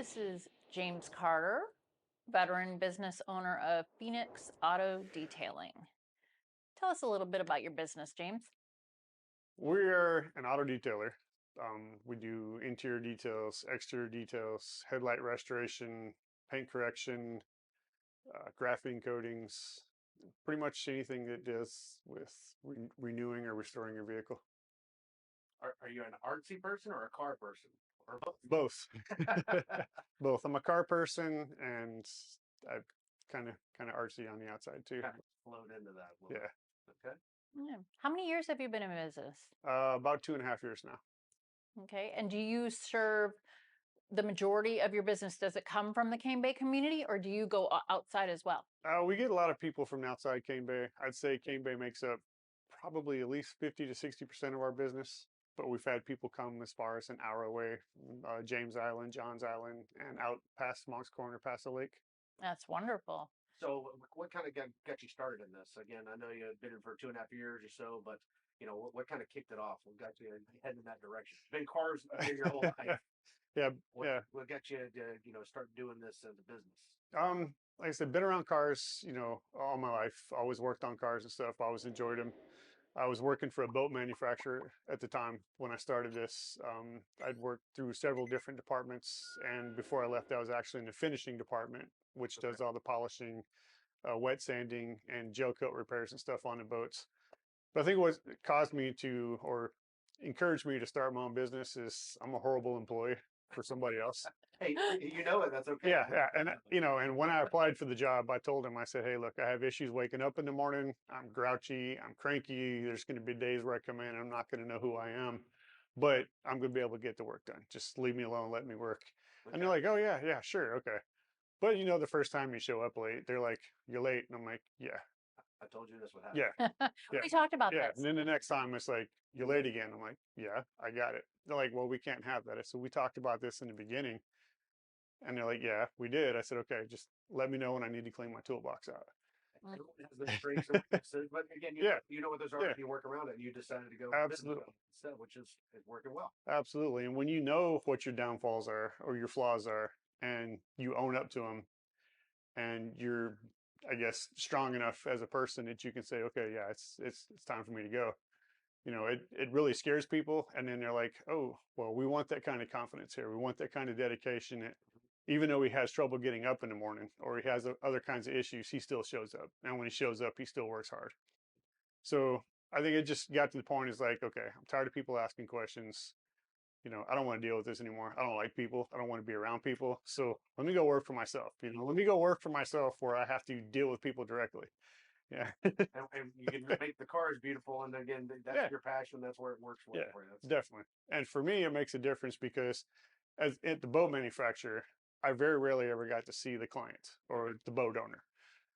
This is James Carter, veteran business owner of Phoenix Auto Detailing. Tell us a little bit about your business, James. We're an auto detailer. We do interior details, exterior details, headlight restoration, paint correction, graphene coatings, pretty much anything that deals with renewing or restoring your vehicle. Are you an artsy person or a car person or both? Both. Both. I'm a car person and I'm kind of artsy on the outside too. Kind of flowed into that a little Yeah. bit. Okay. Yeah. How many years have you been in business? About 2.5 years now. Okay. And do you serve the majority of your business? Does it come from the Cane Bay community or do you go outside as well? We get a lot of people from outside Cane Bay. I'd say Cane Bay makes up probably at least 50 to 60% of our business, but we've had people come as far as an hour away, James Island, Johns Island, and out past Monk's Corner, past the lake. That's wonderful. So what kind of got you started in this? Again, I know you've been in for 2.5 years or so, but what kind of kicked it off? What got you heading in that direction? It's been cars your whole life. Yeah, What got you to start doing this as a business? Like I said, been around cars, all my life. Always worked on cars and stuff. Always enjoyed them. I was working for a boat manufacturer at the time when I started this. I'd worked through several different departments, and before I left, I was actually in the finishing department, which does all the polishing, wet sanding, and gel coat repairs and stuff on the boats. But I think what caused me to, or encouraged me to start my own business is I'm a horrible employee for somebody else. Hey, you know it. That's okay. Yeah, and when I applied for the job, I told him, I said, hey, look, I have issues waking up in the morning. I'm grouchy, I'm cranky. There's going to be days where I come in, and I'm not going to know who I am, but I'm going to be able to get the work done. Just leave me alone, let me work. Okay. And they're like, oh yeah, sure, okay. But the first time you show up late, they're like, you're late, and I'm like, yeah, I told you this would happen. yeah. We talked about Yeah, this. and then the next time it's like, you're late again. I'm like, yeah, I got it. They're like, well, we can't have that. So we talked about this in the beginning. And they're like, yeah, we did. I said, okay, just let me know when I need to clean my toolbox out. Everyone has their strengths and weaknesses, but again, you know what those are, Yeah, and you work around it, and you decided to go absolutely. business instead, which is working well. Absolutely. And when you know what your downfalls are or your flaws are, and you own up to them, and you're, I guess, strong enough as a person that you can say, okay, yeah, it's time for me to go. It really scares people, and then they're like, oh, well, we want that kind of confidence here. We want that kind of dedication. Even though he has trouble getting up in the morning or he has other kinds of issues, he still shows up. And when he shows up, he still works hard. So I think it just got to the point is like, okay, I'm tired of people asking questions. I don't want to deal with this anymore. I don't like people. I don't want to be around people. So let me go work for myself. Let me go work for myself where I have to deal with people directly. Yeah. and you can make the cars beautiful, and again, that's your passion. That's where it works for you. Definitely. And for me, it makes a difference because as at the boat manufacturer, I very rarely ever got to see the client or the boat owner.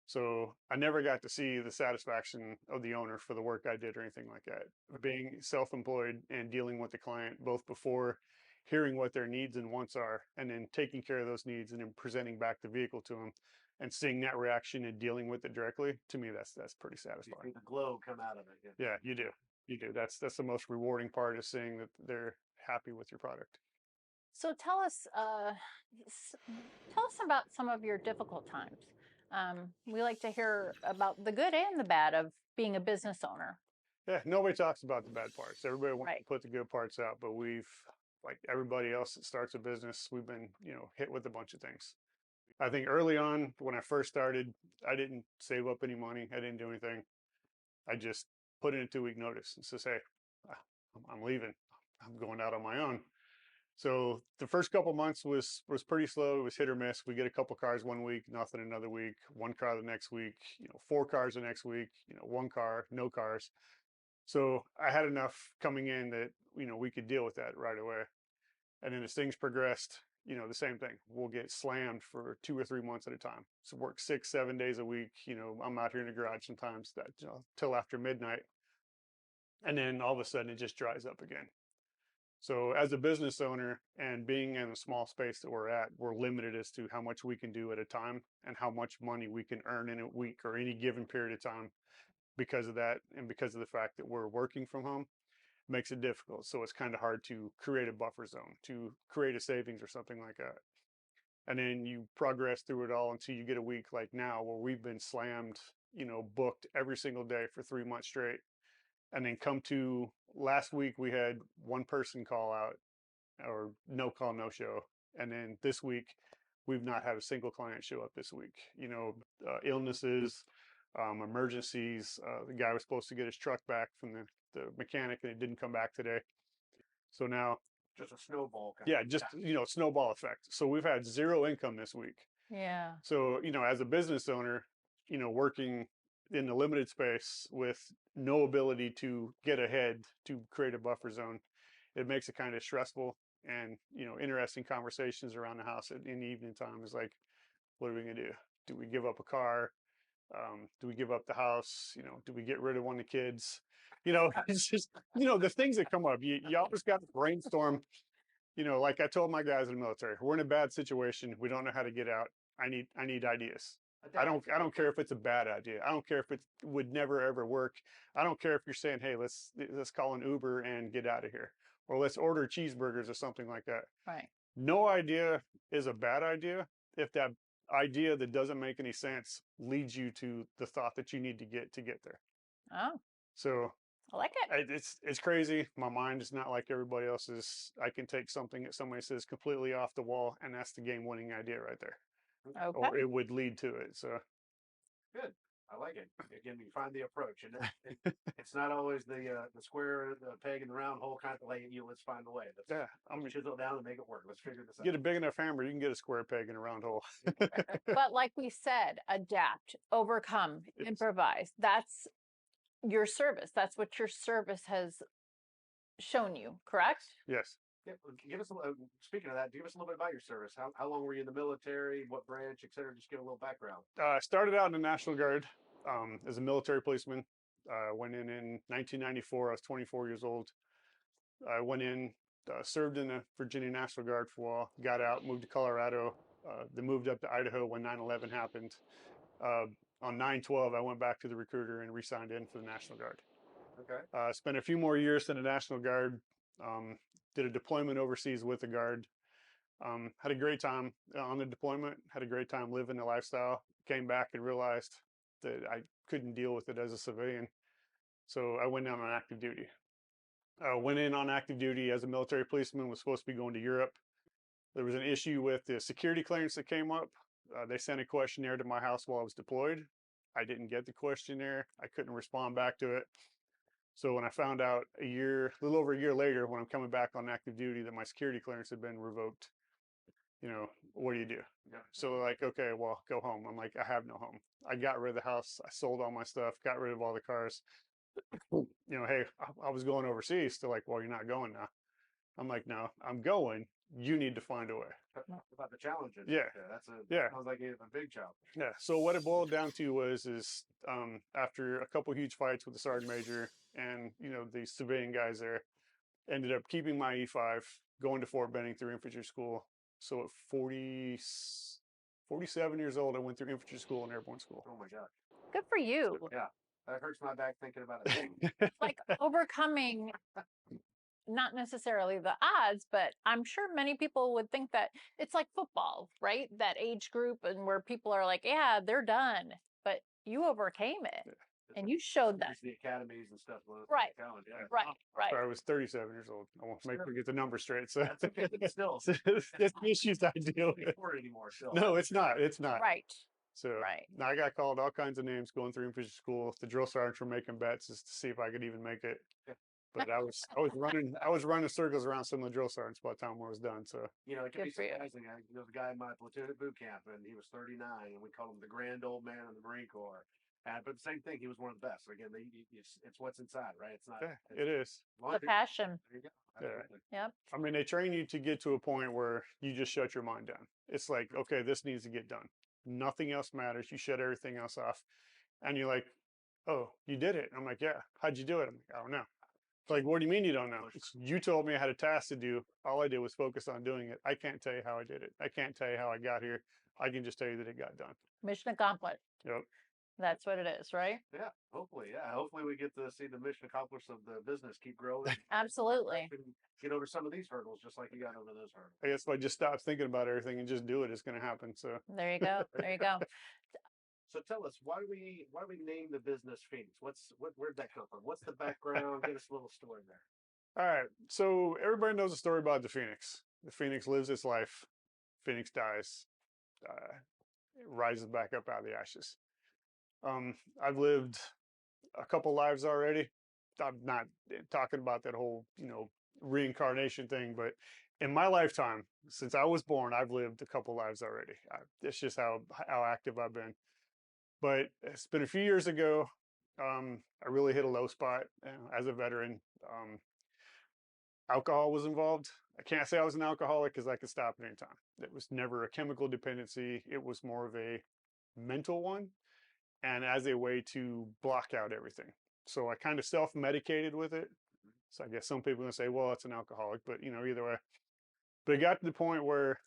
So I never got to see the satisfaction of the owner for the work I did or anything like that. Being self-employed and dealing with the client both before hearing what their needs and wants are, and then taking care of those needs and then presenting back the vehicle to them and seeing that reaction and dealing with it directly, to me, that's pretty satisfying. You see the glow come out of it. Yeah, you do. You do. That's the most rewarding part, is seeing that they're happy with your product. So tell us about some of your difficult times. We like to hear about the good and the bad of being a business owner. Yeah, nobody talks about the bad parts. Everybody wants Right. to put the good parts out, but we've, like everybody else that starts a business, we've been, hit with a bunch of things. I think early on when I first started, I didn't save up any money. I didn't do anything. I just put in a 2-week notice and says, hey, I'm leaving. I'm going out on my own. So the first couple months was pretty slow. It was hit or miss. We get a couple cars one week, nothing another week, one car the next week, 4 cars the next week, 1 car, no cars. So I had enough coming in that, we could deal with that right away. And then as things progressed, the same thing. We'll get slammed for 2 or 3 months at a time. So work 6, 7 days a week. I'm out here in the garage sometimes that till after midnight. And then all of a sudden it just dries up again. So as a business owner and being in a small space that we're at, we're limited as to how much we can do at a time and how much money we can earn in a week or any given period of time because of that. And because of the fact that we're working from home, makes it difficult. So it's kind of hard to create a buffer zone, to create a savings or something like that. And then you progress through it all until you get a week like now where we've been slammed, booked every single day for 3 months straight. And then come to last week, we had one person call out or no call, no show. And then this week, we've not had a single client show up this week. Illnesses, emergencies. The guy was supposed to get his truck back from the mechanic and it didn't come back today. So now, just a snowball. Snowball effect. So we've had zero income this week. Yeah. So, as a business owner, working in the limited space with no ability to get ahead to create a buffer zone, it makes it kind of stressful. And, interesting conversations around the house in the evening time is like, what are we going to do? Do we give up a car? Do we give up the house? Do we get rid of one of the kids? It's just, the things that come up, you always got to brainstorm. Like I told my guys in the military, we're in a bad situation. We don't know how to get out. I need ideas. I don't care if it's a bad idea. I don't care if it would never ever work. I don't care if you're saying, hey, let's call an Uber and get out of here, or let's order cheeseburgers or something like that. Right. No idea is a bad idea if that idea that doesn't make any sense leads you to the thought that you need to get there. Oh. So I like it. It's crazy. My mind is not like everybody else's. I can take something that somebody says completely off the wall, and that's the game-winning idea right there. Okay. Or it would lead to it. So good. I like it. Again, you find the approach, and it's not always the square, the peg, and the round hole kind of thing. Let's find a way. Let's chisel it down and make it work. Let's figure this out. Get a big enough hammer, you can get a square peg in a round hole. But like we said, adapt, overcome, improvise. That's your service. That's what your service has shown you, correct? Yes. Yeah, give us speaking of that, give us a little bit about your service. How long were you in the military? What branch, et cetera? Just give a little background. I started out in the National Guard as a military policeman. Went in 1994. I was 24 years old. I went in, served in the Virginia National Guard for a while, got out, moved to Colorado, then moved up to Idaho when 9/11 happened. On 9/12, I went back to the recruiter and re-signed in for the National Guard. Okay. Spent a few more years in the National Guard. Did a deployment overseas with the Guard. Had a great time on the deployment. Had a great time living the lifestyle. Came back and realized that I couldn't deal with it as a civilian. So I went down on active duty. Went in on active duty as a military policeman, was supposed to be going to Europe. There was an issue with the security clearance that came up. They sent a questionnaire to my house while I was deployed. I didn't get the questionnaire. I couldn't respond back to it. So when I found out a little over a year later, when I'm coming back on active duty, that my security clearance had been revoked, what do you do? Yeah. So like, okay, well, go home. I'm like, I have no home. I got rid of the house. I sold all my stuff, got rid of all the cars. Hey, I was going overseas. They're like, well, you're not going now. I'm like, no, I'm going. You need to find a way. About the challenges. Yeah. Sounds like a big challenge. Yeah. So what it boiled down to is after a couple huge fights with the sergeant major and the civilian guys there, ended up keeping my E5, going to Fort Benning through infantry school. So at 47 years old, I went through infantry school and airborne school. Oh my God. Good for you. Yeah. That hurts my back thinking about it. Like overcoming not necessarily the odds, but I'm sure many people would think that it's like football, right? That age group and where people are like, yeah, they're done. But you overcame it. And you showed that. The academies and stuff. Right. Yeah. Right. So I was 37 years old. I won't make me get the number straight. So That's okay. Still. That's the issues I deal with. Anymore, still. No, it's not. It's not. Right. So right. Now I got called all kinds of names going through infantry school. The drill sergeants were making bets just to see if I could even make it. Yeah. But I was running circles around some of the drill sergeants by the time I was done. So it can be Good for you. surprising. There was a guy in my platoon at boot camp, and he was 39, and we called him the grand old man of the Marine Corps. But the same thing, he was one of the best. Again, it's what's inside, right? It's not. yeah, it is. The passion. There you go. Yeah. Absolutely. Yep. I mean, they train you to get to a point where you just shut your mind down. It's like, okay, this needs to get done. Nothing else matters. You shut everything else off. And you're like, oh, you did it. I'm like, yeah. How'd you do it? I'm like, I don't know. It's like, what do you mean you don't know? You told me I had a task to do. All I did was focus on doing it. I can't tell you how I did it. I can't tell you how I got here. I can just tell you that it got done. Mission accomplished. Yep. That's what it is, right? Yeah, hopefully. Yeah, hopefully we get to see the mission accomplished of the business keep growing. Absolutely. And get over some of these hurdles, just like you got over those hurdles. I guess if I just stop thinking about everything and just do it, it's going to happen. So There you go. There you go. So tell us, why do we name the business Phoenix? Where'd that come from? What's the background? Give us a little story there. all right. So everybody knows the story about the Phoenix. The Phoenix lives its life. Phoenix dies. It rises back up out of the ashes. I've lived a couple lives already. I'm not talking about that whole, reincarnation thing, but in my lifetime, since I was born, I've lived a couple lives already. It's just how active I've been. But it's been a few years ago. I really hit a low spot as a veteran. Alcohol was involved. I can't say I was an alcoholic because I could stop at any time. It was never a chemical dependency. It was more of a mental one, and as a way to block out everything. So I kind of self-medicated with it. So I guess some people are going to say, well, it's an alcoholic, but either way. But it got to the point where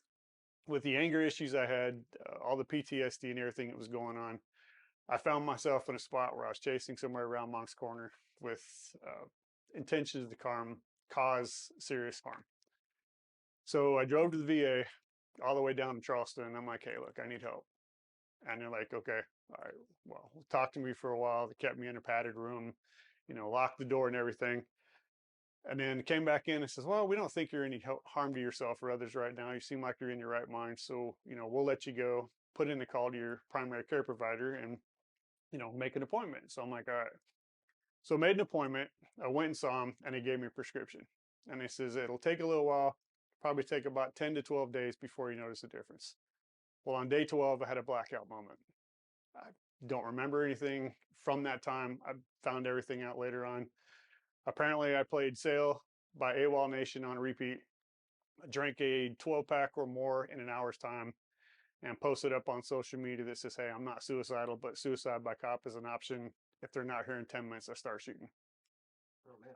with the anger issues I had, all the PTSD and everything that was going on, I found myself in a spot where I was chasing somewhere around Monk's Corner with intentions to cause serious harm. So I drove to the VA all the way down to Charleston, and I'm like, hey, look, I need help. And they're like, okay, all right, well, talk to me for a while. They kept me in a padded room, locked the door and everything. And then came back in and says, well, we don't think you're any harm to yourself or others right now. You seem like you're in your right mind. So, we'll let you go, put in a call to your primary care provider and, make an appointment. So I'm like, all right. So I made an appointment. I went and saw him and he gave me a prescription. And he says, it'll take a little while, probably take about 10 to 12 days before you notice a difference. Well, on day 12, I had a blackout moment. I don't remember anything from that time. I found everything out later on. Apparently, I played Sail by AWOL Nation on repeat. I drank a 12-pack or more in an hour's time and posted up on social media that says, hey, I'm not suicidal, but suicide by cop is an option. If they're not here in 10 minutes, I start shooting. Oh, man.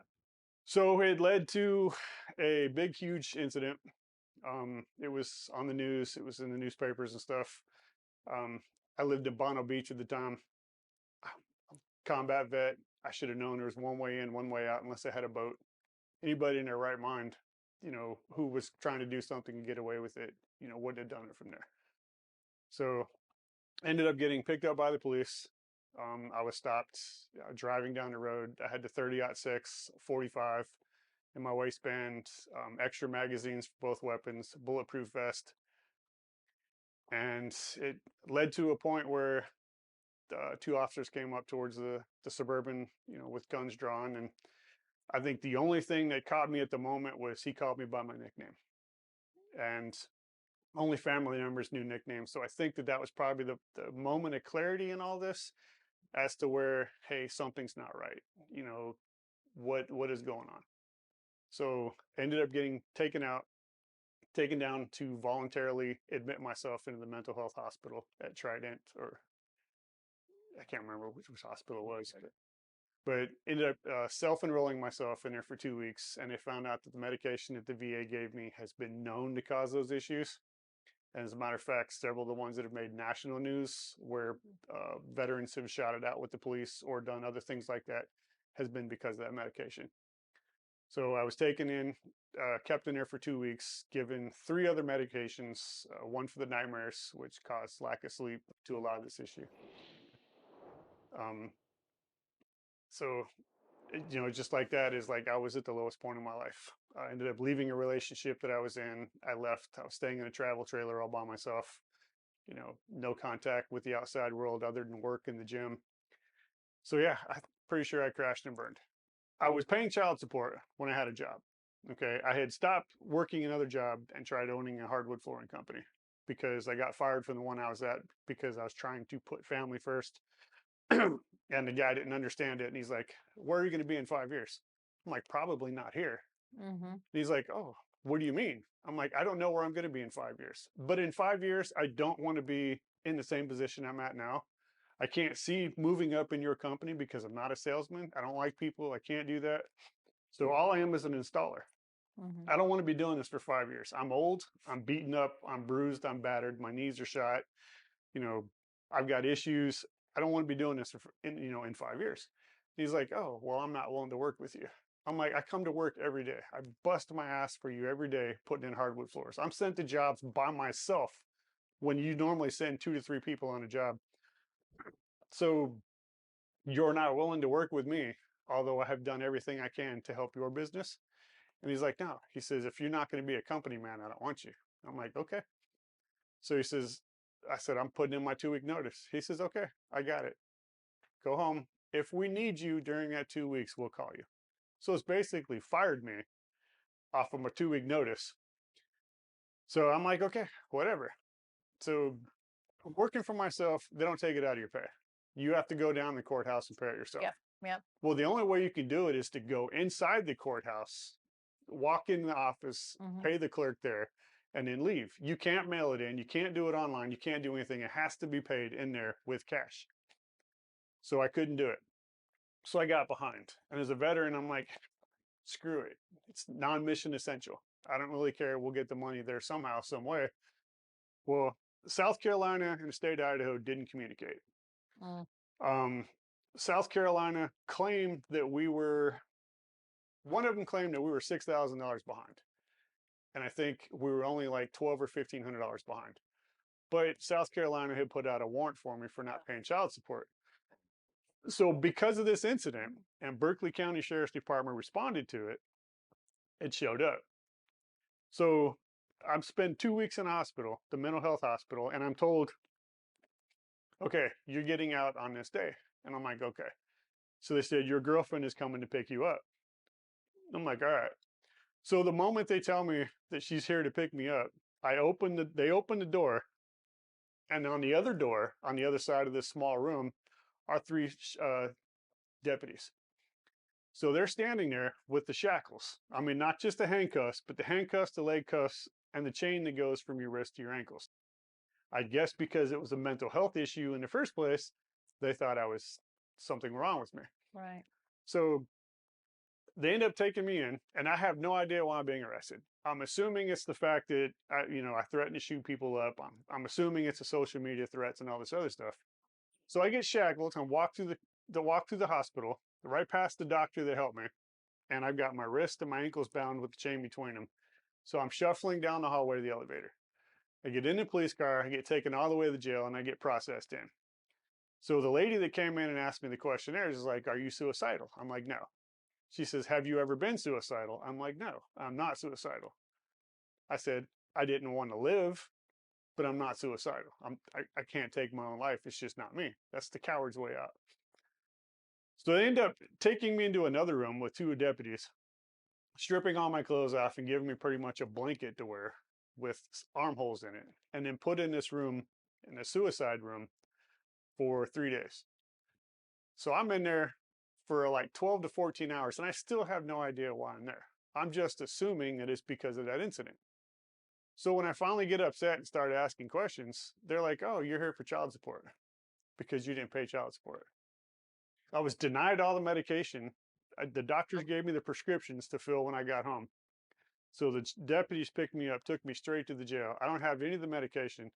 So it led to a big, huge incident. It was on the news. It was in the newspapers and stuff. I lived in Bono Beach at the time. Combat vet. I should have known there was one way in, one way out, unless I had a boat. Anybody in their right mind, who was trying to do something and get away with it, wouldn't have done it from there. So ended up getting picked up by the police. I was stopped driving down the road. I had the 30-06, 45 in my waistband, extra magazines for both weapons, bulletproof vest. And it led to a point where two officers came up towards the Suburban, with guns drawn. And I think the only thing that caught me at the moment was he called me by my nickname. And only family members knew nicknames. So I think that was probably the moment of clarity in all this as to where, hey, something's not right. What is going on? So ended up getting taken down to voluntarily admit myself into the mental health hospital at Trident, or I can't remember which hospital it was, but ended up self-enrolling myself in there for 2 weeks. And they found out that the medication that the VA gave me has been known to cause those issues. And as a matter of fact, several of the ones that have made national news where veterans have shouted out with the police or done other things like that has been because of that medication. So I was taken in, kept in there for 2 weeks, given 3 other medications, one for the nightmares, which caused lack of sleep to a lot of this issue. So, just like that is like I was at the lowest point in my life. I ended up leaving a relationship that I was in. I left. I was staying in a travel trailer all by myself. No contact with the outside world other than work in the gym. So yeah, I'm pretty sure I crashed and burned. I was paying child support when I had a job. Okay. I had stopped working another job and tried owning a hardwood flooring company because I got fired from the one I was at because I was trying to put family first. And the guy didn't understand it. And he's like, where are you going to be in 5 years? I'm like, probably not here. Mm-hmm. He's like, oh, what do you mean? I'm like, I don't know where I'm going to be in 5 years. But in 5 years, I don't want to be in the same position I'm at now. I can't see moving up in your company because I'm not a salesman. I don't like people. I can't do that. So all I am is an installer. Mm-hmm. I don't want to be doing this for 5 years. I'm old. I'm beaten up. I'm bruised. I'm battered. My knees are shot. I've got issues. I don't want to be doing this in 5 years. He's like, oh, well, I'm not willing to work with you. I'm like, I come to work every day. I bust my ass for you every day putting in hardwood floors. I'm sent to jobs by myself when you normally send 2 to 3 people on a job. So you're not willing to work with me, although I have done everything I can to help your business. And he's like, no. He says, if you're not going to be a company man, I don't want you. I'm like, okay. So he says, I said, I'm putting in my 2-week notice. He says, okay, I got it. Go home. If we need you during that 2 weeks, we'll call you. So it's basically fired me off of my 2-week notice. So I'm like, okay, whatever. So working for myself, they don't take it out of your pay. You have to go down the courthouse and pay it yourself. Yep. Yep. Well, the only way you can do it is to go inside the courthouse, walk in the office, pay the clerk there, and then leave. You can't mail it in. You can't do it online. You can't do anything. It has to be paid in there with cash. So I couldn't do it. So I got behind. And as a veteran, I'm like, screw it. It's non-mission essential. I don't really care. We'll get the money there somehow, some way. Well, South Carolina and the state of Idaho didn't communicate. South Carolina claimed that one of them claimed that we were $6,000 behind. And I think we were only like $1,200 or $1,500 behind. But South Carolina had put out a warrant for me for not paying child support. So because of this incident, and Berkeley County Sheriff's Department responded to it, it showed up. So I've spent 2 weeks in a hospital, the mental health hospital, and I'm told, okay, you're getting out on this day. And I'm like, okay. So they said, your girlfriend is coming to pick you up. I'm like, all right. So the moment they tell me that she's here to pick me up, they open the door, and on the other door, on the other side of this small room, are 3 deputies. So they're standing there with the shackles. I mean, not just the handcuffs, but the handcuffs, the leg cuffs, and the chain that goes from your wrist to your ankles. I guess because it was a mental health issue in the first place, they thought I was something wrong with me. Right. So they end up taking me in, and I have no idea why I'm being arrested. I'm assuming it's the fact that I threatened to shoot people up. I'm assuming it's the social media threats and all this other stuff. So I get shackled and walk through the hospital, right past the doctor that helped me, and I've got my wrist and my ankles bound with the chain between them. So I'm shuffling down the hallway to the elevator. I get in the police car, I get taken all the way to the jail, and I get processed in. So the lady that came in and asked me the questionnaires is like, are you suicidal? I'm like, no. She says, have you ever been suicidal? I'm like, no, I'm not suicidal. I said, I didn't want to live, but I'm not suicidal. I can't take my own life. It's just not me. That's the coward's way out. So they end up taking me into another room with 2 deputies, stripping all my clothes off and giving me pretty much a blanket to wear with armholes in it, and then put in this room, in a suicide room, for 3 days. So I'm in there for like 12 to 14 hours, and I still have no idea why I'm there. I'm just assuming that it's because of that incident. So when I finally get upset and start asking questions, they're like, oh, you're here for child support because you didn't pay child support. I was denied all the medication. The doctors gave me the prescriptions to fill when I got home. So the deputies picked me up, took me straight to the jail. I don't have any of the medication.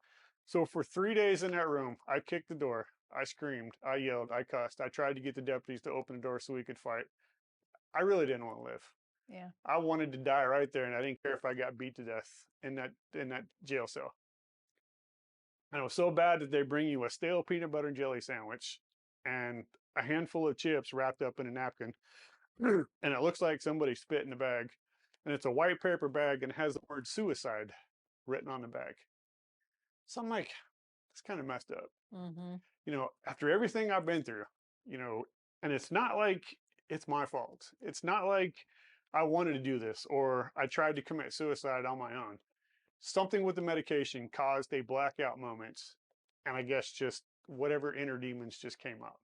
So for 3 days in that room, I kicked the door. I screamed, I yelled, I cussed. I tried to get the deputies to open the door so we could fight. I really didn't want to live. Yeah. I wanted to die right there, and I didn't care if I got beat to death in that jail cell. And it was so bad that they bring you a stale peanut butter and jelly sandwich and a handful of chips wrapped up in a napkin. And it looks like somebody spit in the bag. And it's a white paper bag and it has the word suicide written on the bag. So I'm like, it's kind of messed up. After everything I've been through, and it's not like it's my fault. It's not like I wanted to do this or I tried to commit suicide on my own. Something with the medication caused a blackout moment, and I guess just whatever inner demons just came out.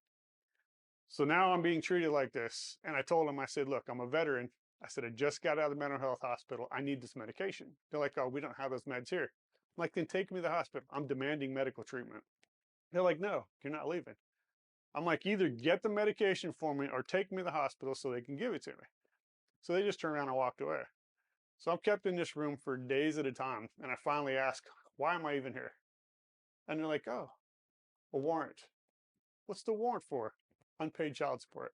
So now I'm being treated like this. And I told them, I said, look, I'm a veteran. I said, I just got out of the mental health hospital. I need this medication. They're like, oh, we don't have those meds here. I'm like, then take me to the hospital. I'm demanding medical treatment. They're like, no, you're not leaving. I'm like, either get the medication for me or take me to the hospital so they can give it to me. So they just turned around and walked away. So I'm kept in this room for days at a time. And I finally ask, why am I even here? And they're like, oh, a warrant. What's the warrant for? Unpaid child support.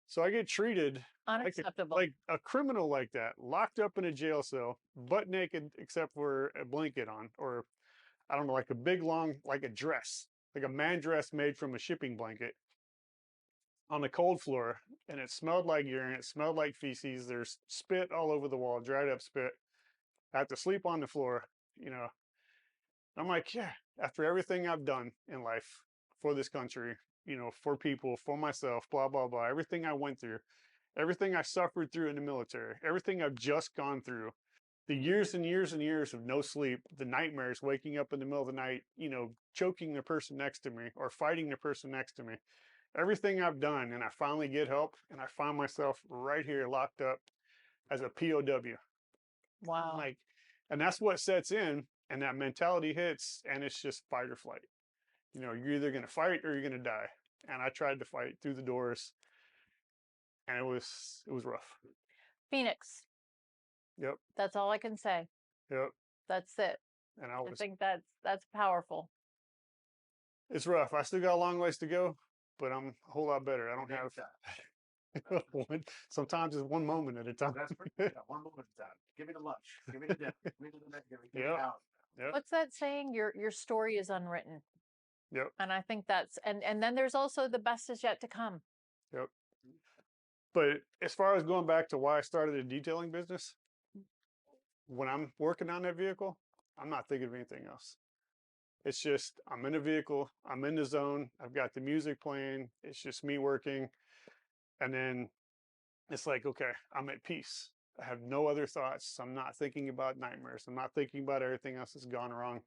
So I get treated Unacceptable. like a criminal like that, locked up in a jail cell, butt naked except for a blanket on, or I don't know, like a big long, like a dress, like a man dress made from a shipping blanket on the cold floor. And it smelled like urine. It smelled like feces. There's spit all over the wall, dried up spit. I have to sleep on the floor, you know. I'm like, yeah, after everything I've done in life for this country, you know, for people, for myself, blah, blah, blah, everything I went through, everything I suffered through in the military, everything I've just gone through, the years and years and years of no sleep, the nightmares, waking up in the middle of the night, you know, choking the person next to me or fighting the person next to me, everything I've done. And I finally get help and I find myself right here locked up as a POW. Wow. Like, and that's what sets in, and that mentality hits, and it's just fight or flight. You know, you're either going to fight or you're going to die. And I tried to fight through the doors, and it was rough. Phoenix. Yep. That's all I can say. Yep. That's it. And I think that's powerful. It's rough. I still got a long ways to go, but I'm a whole lot better. I don't have sometimes it's one moment at a time. That's pretty, yeah, one moment at a time. Give me the lunch. Give me the dinner. Give me the next. Give me the out. Yep. What's that saying? Your story is unwritten. Yep. And I think that's and then there's also the best is yet to come. Yep. But as far as going back to why I started a detailing business, when I'm working on that vehicle, I'm not thinking of anything else. It's just I'm in a vehicle, I'm in the zone, I've got the music playing, it's just me working, and then it's like, okay, I'm at peace. I have no other thoughts. I'm not thinking about nightmares. I'm not thinking about everything else that's gone wrong.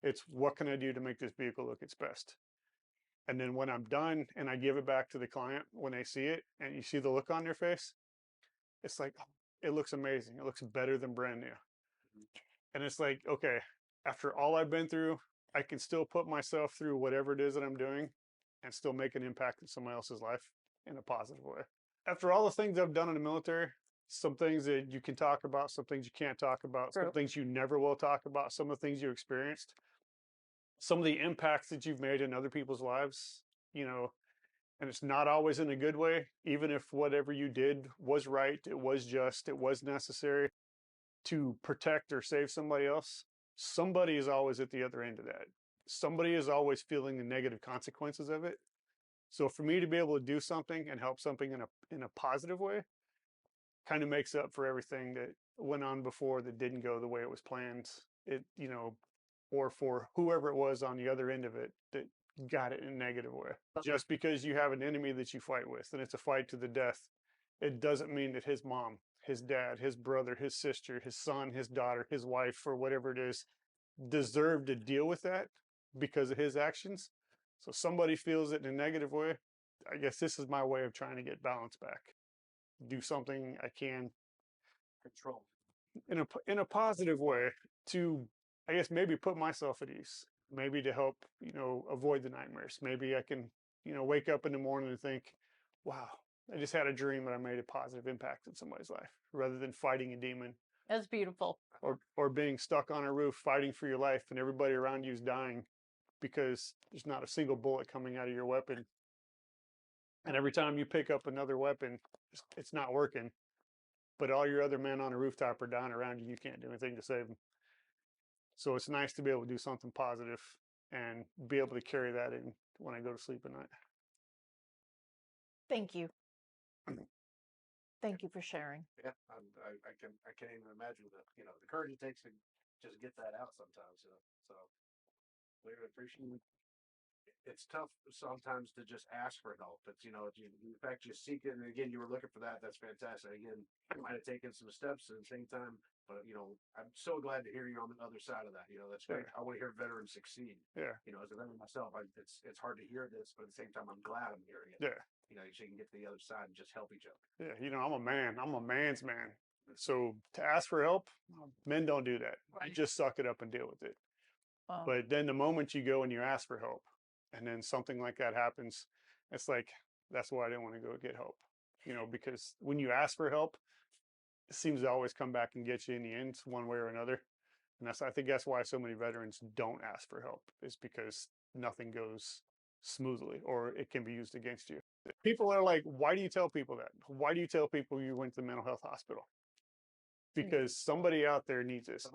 It's what can I do to make this vehicle look its best? And then when I'm done and I give it back to the client, when they see it and you see the look on their face, it's like, oh, it looks amazing. It looks better than brand new. And it's like, okay, after all I've been through, I can still put myself through whatever it is that I'm doing and still make an impact in someone else's life in a positive way. After all the things I've done in the military, some things that you can talk about, some things you can't talk about, True. some things you never will talk about, some of the things you experienced, some of the impacts that you've made in other people's lives, you know, and it's not always in a good way, even if whatever you did was right, it was just, it was necessary to protect or save somebody else. Somebody is always at the other end of that. Somebody is always feeling the negative consequences of it. So for me to be able to do something and help something in a positive way kind of makes up for everything that went on before that didn't go the way it was planned. It, you know, or for whoever it was on the other end of it that got it in a negative way. Just because you have an enemy that you fight with and it's a fight to the death, it doesn't mean that his mom, his dad, his brother, his sister, his son, his daughter, his wife, or whatever it is, deserve to deal with that because of his actions. So somebody feels it in a negative way. I guess this is my way of trying to get balance back. Do something I can Control. in a positive way to, I guess, maybe put myself at ease, maybe to help, you know, avoid the nightmares. Maybe I can, you know, wake up in the morning and think, wow, I just had a dream that I made a positive impact in somebody's life rather than fighting a demon. That's beautiful. Or being stuck on a roof fighting for your life and everybody around you is dying because there's not a single bullet coming out of your weapon. And every time you pick up another weapon, it's not working. But all your other men on the rooftop are down around you. You can't do anything to save them. So it's nice to be able to do something positive and be able to carry that in when I go to sleep at night. Thank you. Thank you for sharing. Yeah, I can't even imagine the courage it takes to just get that out sometimes. So we appreciate. It's tough sometimes to just ask for help. It's in fact you seek it, and again you were looking for that. That's fantastic. Again, you might have taken some steps at the same time, but I'm so glad to hear you're on the other side of that. That's great. I want to hear veterans succeed. Yeah. As a veteran myself, it's hard to hear this, but at the same time I'm glad I'm hearing it. Yeah. So you can get to the other side and just help each other. Yeah. I'm a man. I'm a man's man. So to ask for help, men don't do that. Right. You just suck it up and deal with it. Wow. But then the moment you go and you ask for help, and then something like that happens, it's like, that's why I didn't want to go get help. Because when you ask for help, it seems to always come back and get you in the end, one way or another. And I think that's why so many veterans don't ask for help, is because nothing goes smoothly, or it can be used against you. People are like, why do you tell people that? Why do you tell people you went to the mental health hospital? Because somebody out there needs this.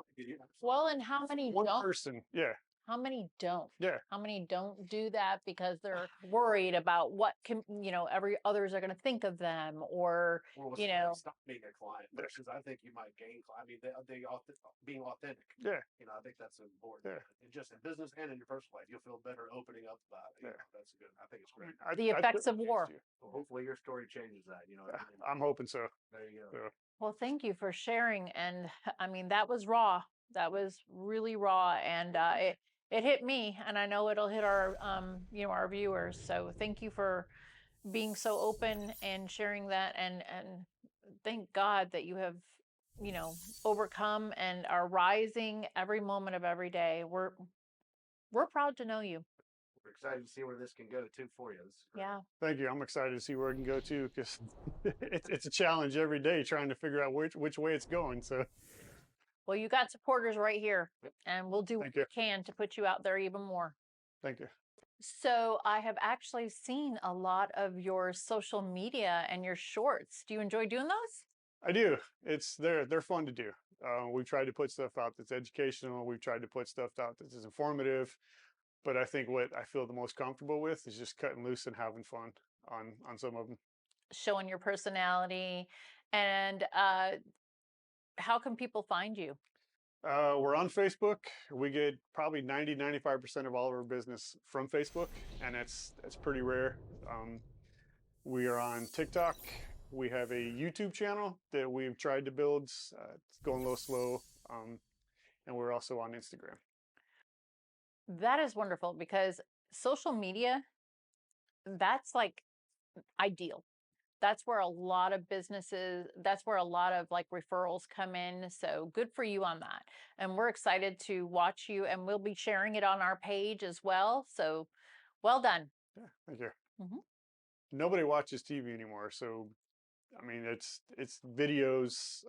Well, and how many One don't? person, yeah, How many don't? yeah. How many don't do that because they're worried about what can, every others are going to think of them, or, Or was stop being a client versus I think you might gain. I mean, being authentic. Yeah. I think that's important. Yeah. And just in business and in your personal life, you'll feel better opening up about it. That's good. I think it's great. The effects of war. Well, hopefully your story changes that. I'm hoping so. There you go. So, Well, thank you for sharing. And I mean, that was raw. That was really raw, and it hit me, and I know it'll hit our our viewers. So thank you for being so open and sharing that, and thank God that you have overcome and are rising every moment of every day. We're proud to know you. We're excited to see where this can go too for you. Yeah. thank you. I'm excited to see where it can go too, because it's a challenge every day trying to figure out which way it's going. So, Well, you got supporters right here, and we'll do what we can to put you out there even more. thank you. So I have actually seen a lot of your social media and your shorts. Do you enjoy doing those? I do. They're fun to do. We've tried to put stuff out that's educational. We've tried to put stuff out that's informative. But I think what I feel the most comfortable with is just cutting loose and having fun on some of them. Showing your personality. And how can people find you? We're on Facebook. We get probably 95% of all of our business from Facebook, and that's pretty rare. We are on TikTok. We have a YouTube channel that we've tried to build. It's going a little slow. And we're also on Instagram. That is wonderful, because social media, that's like ideal. That's where a lot of businesses, that's where a lot of like referrals come in. So good for you on that. And we're excited to watch you, and we'll be sharing it on our page as well. So well done. Yeah, thank you. Mm-hmm. Nobody watches TV anymore. So, I mean, it's videos,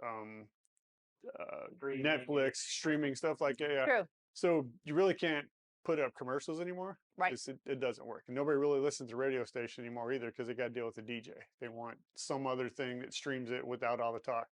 Netflix, streaming, stuff like that. Yeah. True. So you really can't put up commercials anymore. Right. It doesn't work. And nobody really listens to radio station anymore either, because they got to deal with the DJ. They want some other thing that streams it without all the talk.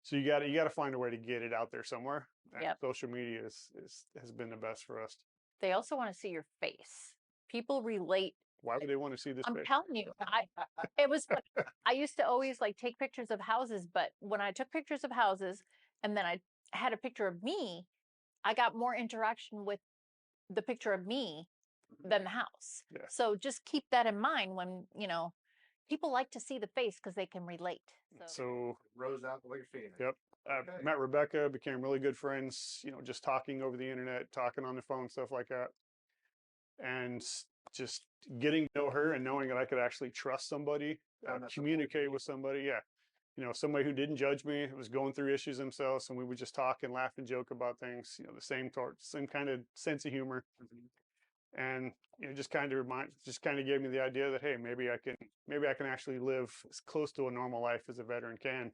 So you got to find a way to get it out there somewhere. Yep. Social media has been the best for us. They also want to see your face. People relate. Why would they want to see this? I'm telling you, I used to always like take pictures of houses, but when I took pictures of houses and then I had a picture of me, I got more interaction with the picture of me than the house. Yeah. So just keep that in mind when, people like to see the face because they can relate. So Rose out like a phoenix. Yep. Okay. Met Rebecca, became really good friends, just talking over the internet, talking on the phone, stuff like that. And just getting to know her and knowing that I could actually trust somebody, communicate with somebody. Yeah. Somebody who didn't judge me, was going through issues themselves, and we would just talk and laugh and joke about things, the same kind of sense of humor. And just kind of gave me the idea that, hey, maybe I can actually live as close to a normal life as a veteran can.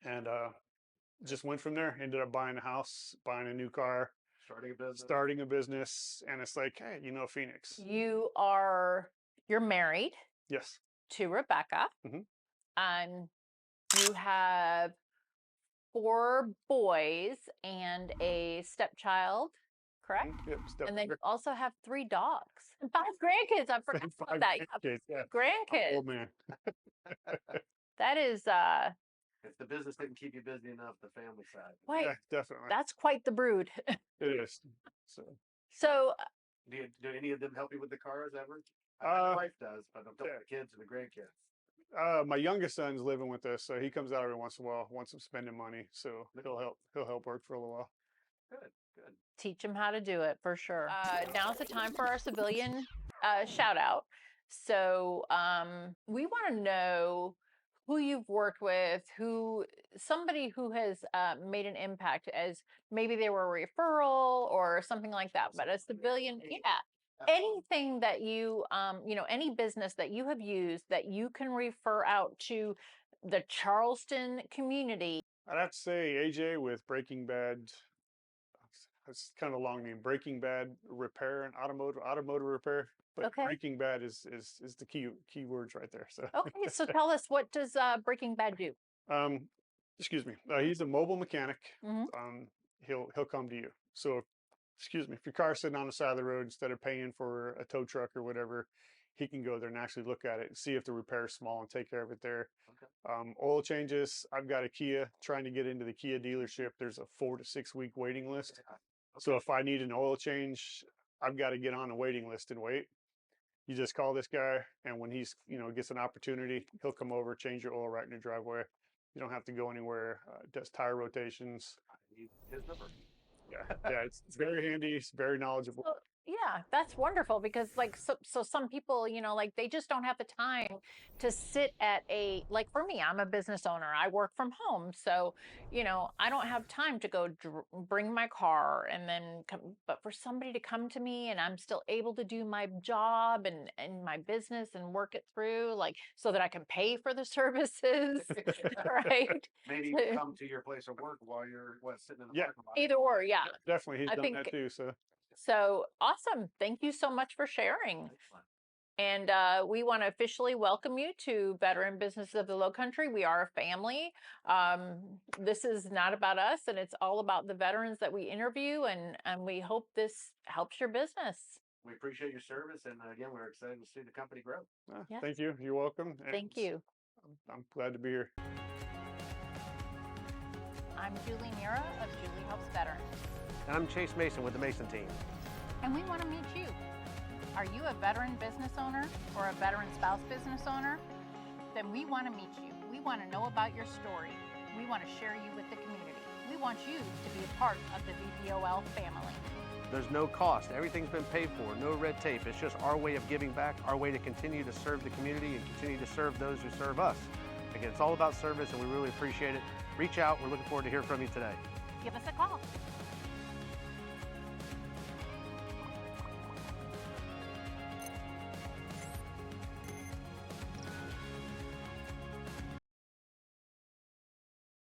And just went from there. Ended up buying a house, buying a new car, starting a business. And it's like, hey, Phoenix. You're married. Yes. To Rebecca. Mm-hmm. And you have 4 boys and a stepchild, correct? Yep. And then you also have 3 dogs and 5 grandkids. I forgot about that. Grandkids. Oh man. That is if the business didn't keep you busy enough, the family side. Wait, yeah, definitely. That's quite the brood. It is. So do any of them help you with the cars ever? My wife does, but I'm talking the kids and the grandkids. My youngest son's living with us, so he comes out every once in a while, wants some spending money, so he'll help work for a little while. Good. Teach him how to do it for sure. Now's the time for our civilian shout out. So we want to know who you've worked with, somebody who has made an impact, as maybe they were a referral or something like that, but a civilian, anything that you, any business that you have used that you can refer out to the Charleston community. I'd have to say AJ with Breaking Bad. it's kind of a long name, Breaking Bad Repair and Automotive Repair. But Okay. Breaking Bad is the key words right there. So Okay, so tell us, what does Breaking Bad do? excuse me. He's a mobile mechanic. Hmm. He'll come to you. So excuse me, if your car's sitting on the side of the road, instead of paying for a tow truck or whatever, he can go there and actually look at it and see if the repair is small and take care of it there. Okay. Oil changes. I've got a Kia, trying to get into the Kia dealership. There's a 4 to 6 week waiting list. So if I need an oil change, I've got to get on a waiting list and wait. You just call this guy, and when he's, gets an opportunity, he'll come over, change your oil right in your driveway. You don't have to go anywhere. Does tire rotations. I need his number. Yeah, it's very handy. It's very knowledgeable. Well, yeah, that's wonderful, because like so some people, like they just don't have the time to sit at like for me, I'm a business owner. I work from home. So, I don't have time to go bring my car and then come, but for somebody to come to me and I'm still able to do my job and my business and work it through, like, so that I can pay for the services, right? Maybe come to your place of work while you're sitting in the parking lot. Either or, yeah. Definitely, he's I done think- that too. So awesome. Thank you so much for sharing. Excellent. And we want to officially welcome you to Veteran Business of the Lowcountry. We are a family. This is not about us, and it's all about the veterans that we interview, and we hope this helps your business. We appreciate your service, and again, we're excited to see the company grow. Yes. Thank you. You're welcome. Thank you. I'm glad to be here. I'm Julie Nera of Julie Helps Veterans. And I'm Chase Mason with the Mason team. And we want to meet you. Are you a veteran business owner or a veteran spouse business owner? Then we want to meet you. We want to know about your story. We want to share you with the community. We want you to be a part of the VBOL family. There's no cost. Everything's been paid for. No red tape. It's just our way of giving back, our way to continue to serve the community and continue to serve those who serve us. Again, it's all about service, and we really appreciate it. Reach out. We're looking forward to hearing from you today. Give us a call.